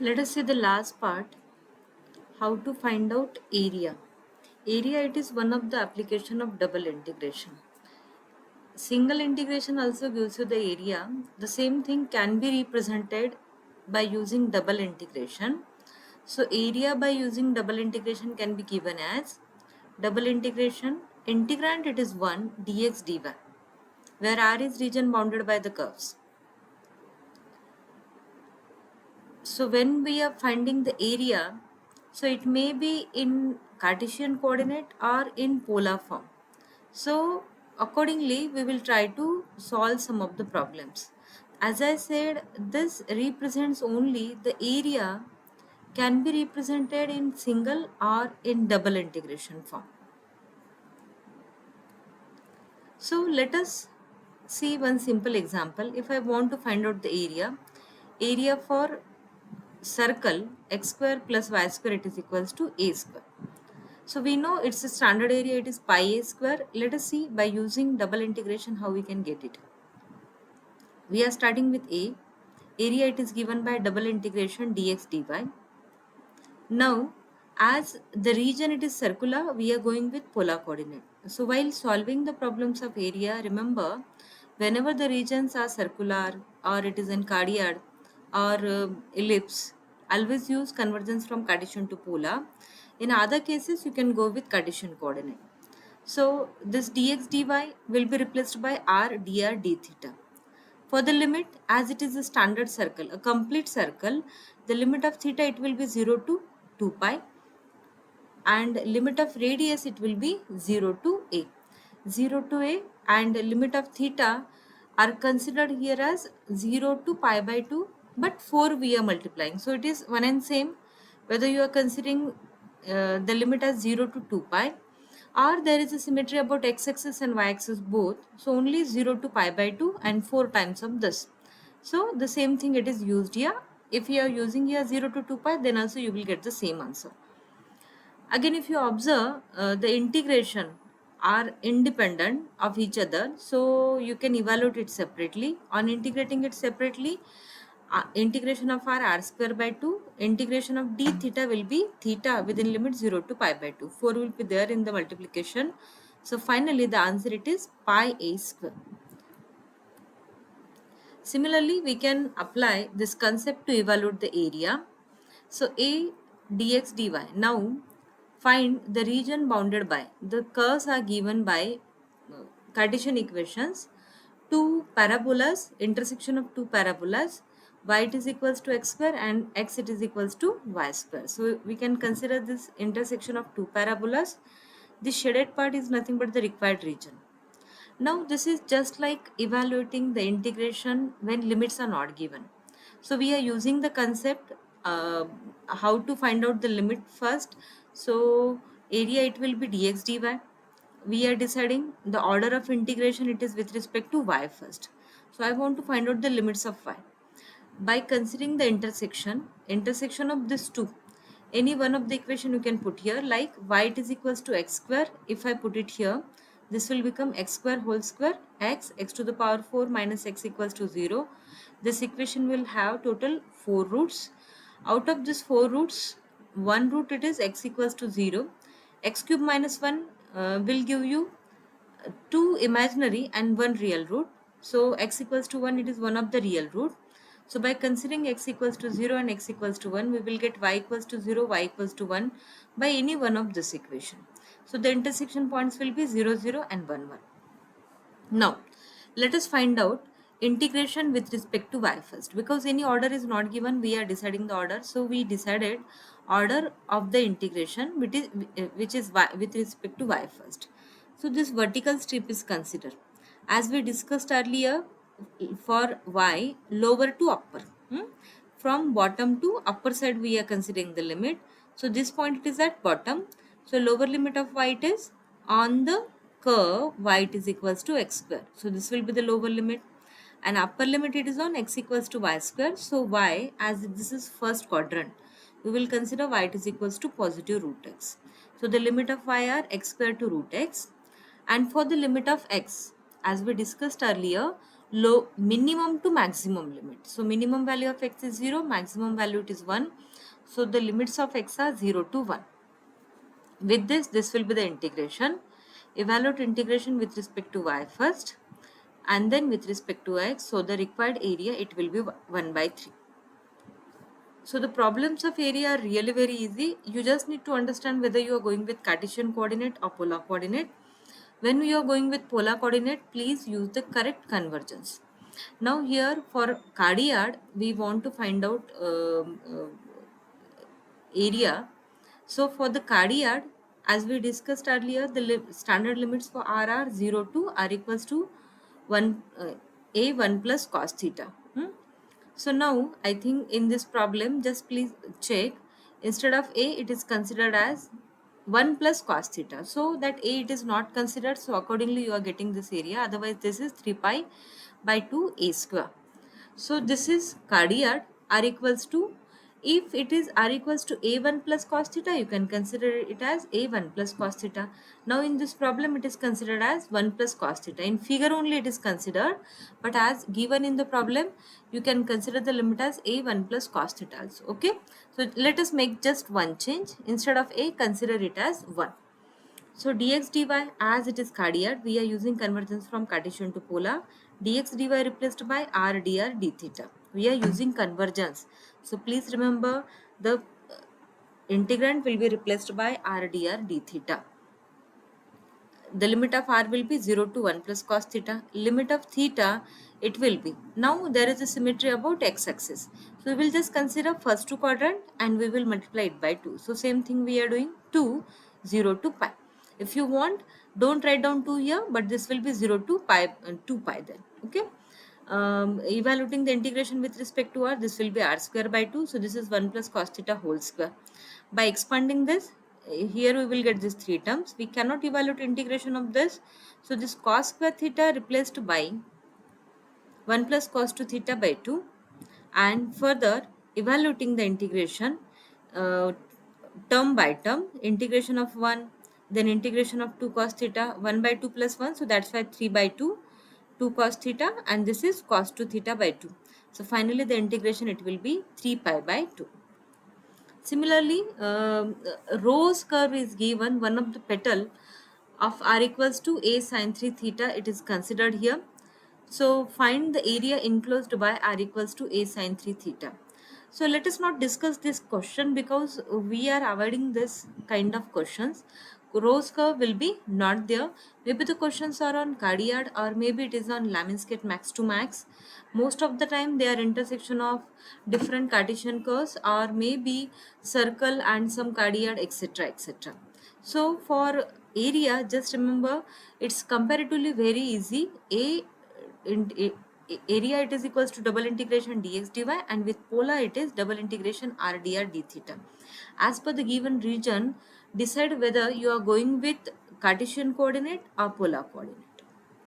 Let us see the last part, how to find out area. Area, it is one of the application of double integration. Single integration also gives you the area. The same thing can be represented by using double integration. So area by using double integration can be given as double integration integrand, it is 1 dx dy, where R is region bounded by the curves. So when we are finding the area, so it may be in Cartesian coordinate or in polar form. So accordingly we will try to solve some of the problems. As I said, this represents only the area can be represented in single or in double integration form. So let us see one simple example. If I want to find out the area for circle x square plus y square, it is equals to a square. So we know it's a standard area, it is pi a square. Let us see by using double integration how we can get it. We are starting with a. Area, it is given by double integration dx dy. Now as the region it is circular, we are going with polar coordinate. So while solving the problems of area, remember whenever the regions are circular or it is in cardioid or ellipse, always use convergence from Cartesian to polar. In other cases you can go with Cartesian coordinate. So this dx dy will be replaced by r dr d theta. For the limit, as it is a standard circle, a complete circle, the limit of theta it will be 0 to 2 pi, and limit of radius it will be 0 to a. 0 to a and limit of theta are considered here as 0 to pi by 2, but 4 we are multiplying. So it is one and same whether you are considering the limit as 0 to 2 pi, or there is a symmetry about x-axis and y-axis both. So only 0 to pi by 2 and 4 times of this. So the same thing it is used here. If you are using here 0 to 2 pi, then also you will get the same answer. Again, if you observe, the integration are independent of each other, so you can evaluate it separately. On integrating it separately, integration of r square by 2, integration of d theta will be theta within limit 0 to pi by 2. 4 will be there in the multiplication. So finally the answer it is pi a square. Similarly, we can apply this concept to evaluate the area. So a dx dy. Now find the region bounded by. The curves are given by Cartesian equations. Two parabolas, intersection of two parabolas. Y it is equals to x square and x it is equals to y square. So we can consider this intersection of two parabolas. The shaded part is nothing but the required region. Now this is just like evaluating the integration when limits are not given. So we are using the concept how to find out the limit first. So area it will be dx dy. We are deciding the order of integration, it is with respect to y first. So I want to find out the limits of y. By considering the intersection of these two, any one of the equation you can put here, like y it is equals to x square. If I put it here, this will become x square whole square x to the power 4 minus x equals to 0. This equation will have total 4 roots. Out of this 4 roots, one root it is x equals to 0. X cube minus 1 will give you two imaginary and one real root. So x equals to 1, it is one of the real root. So by considering x equals to 0 and x equals to 1, we will get y equals to 0, y equals to 1 by any one of this equation. So the intersection points will be 0, 0 and 1, 1. Now, let us find out integration with respect to y first. Because any order is not given, we are deciding the order. So we decided order of the integration which is y, with respect to y first. So this vertical strip is considered. As we discussed earlier, for y, lower to upper. From bottom to upper side we are considering the limit. So this point it is at bottom. So lower limit of y it is on the curve y it is equals to x square. So this will be the lower limit, and upper limit it is on x equals to y square. So y, as this is first quadrant, we will consider y it is equals to positive root x. So the limit of y are x square to root x. And for the limit of x, as we discussed earlier, minimum to maximum limit. So minimum value of x is 0, maximum value it is 1. So the limits of x are 0 to 1. With this will be the integration. Evaluate integration with respect to y first and then with respect to x. So the required area, it will be 1 by 3. So the problems of area are really very easy. You just need to understand whether you are going with Cartesian coordinate or polar coordinate. When you are going with polar coordinate, please use the correct convergence. Now here for cardiad, we want to find out area. So for the cardiad, as we discussed earlier, the standard limits for R are 0 to R equals to 1 a1 plus cos theta. So now I think in this problem, just please check, instead of a it is considered as 1 plus cos theta. So that a it is not considered, so accordingly you are getting this area, otherwise this is 3 pi by 2 a square. So this is cardiad. R equals to, if it is R equals to a1 plus cos theta, you can consider it as a1 plus cos theta. Now in this problem it is considered as 1 plus cos theta. In figure only it is considered, but as given in the problem you can consider the limit as a1 plus cos theta also. Okay, so let us make just one change. Instead of a, consider it as 1. So dx dy, as it is cardiad, we are using convergence from Cartesian to polar. Dx dy replaced by r dr d theta. We are using convergence. So please remember, the integrand will be replaced by r dr d theta. The limit of r will be 0 to 1 plus cos theta. Limit of theta, it will be. Now there is a symmetry about x-axis. So we will just consider first two quadrant and we will multiply it by 2. So same thing we are doing, 2, 0 to pi. If you want, don't write down 2 here, but this will be 0 to pi, 2 pi then. Okay. Evaluating the integration with respect to r, this will be r square by 2. So this is 1 plus cos theta whole square. By expanding this, here we will get these three terms. We cannot evaluate integration of this. So this cos square theta replaced by 1 plus cos 2 theta by 2. And further evaluating the integration term by term, integration of 1, then integration of 2 cos theta, 1 by 2 plus 1. So that's why 3 by 2, 2 cos theta, and this is cos 2 theta by 2. So finally the integration, it will be 3 pi by 2. Similarly, rose curve is given, one of the petal of r equals to a sine 3 theta, it is considered here. So find the area enclosed by r equals to a sine 3 theta. So let us not discuss this question because we are avoiding this kind of questions. Rose curve will be not there. Maybe the questions are on cardiad or maybe it is on Laminsky max to max. Most of the time they are intersection of different Cartesian curves or maybe circle and some cardiad, etc, etc. So for area, just remember it's comparatively very easy. Area, it is equals to double integration dx dy, and with polar it is double integration r dr d theta. As per the given region, decide whether you are going with Cartesian coordinate or polar coordinate.